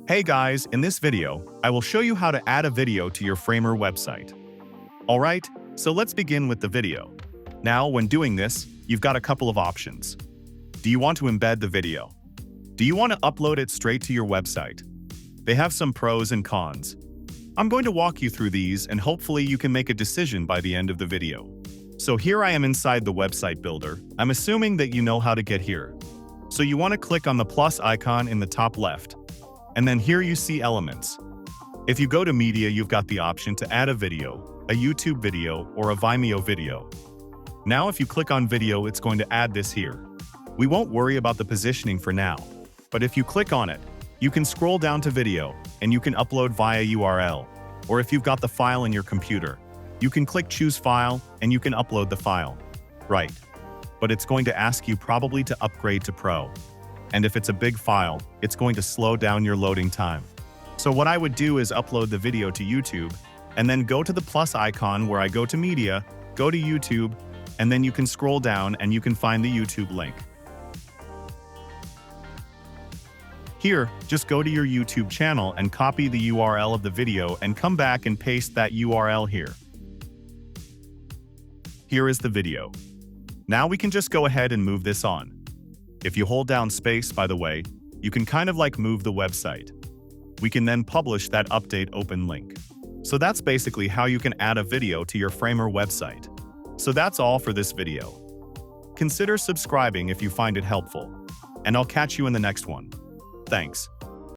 Hey guys, in this video, I will show you how to add a video to your Framer website. Alright, so let's begin with the video. Now, when doing this, you've got a couple of options. Do you want to embed the video? Do you want to upload it straight to your website? They have some pros and cons. I'm going to walk you through these and hopefully you can make a decision by the end of the video. So here I am inside the website builder. I'm assuming that you know how to get here. So you want to click on the plus icon in the top left. And then here you see elements. If you go to media, you've got the option to add a video, a YouTube video, or a Vimeo video. Now if you click on video, it's going to add this here. We won't worry about the positioning for now, but if you click on it, you can scroll down to video and you can upload via URL. Or if you've got the file in your computer, you can click choose file and you can upload the file. Right. But it's going to ask you probably to upgrade to Pro. And if it's a big file, it's going to slow down your loading time. So what I would do is upload the video to YouTube, and then go to the plus icon where I go to media, go to YouTube, and then you can scroll down and you can find the YouTube link. Here, just go to your YouTube channel and copy the URL of the video and come back and paste that URL here. Here is the video. Now we can just go ahead and move this on. If you hold down space, by the way, you can kind of like move the website. We can then publish that update open link. So that's basically how you can add a video to your Framer website. So that's all for this video. Consider subscribing if you find it helpful. And I'll catch you in the next one. Thanks.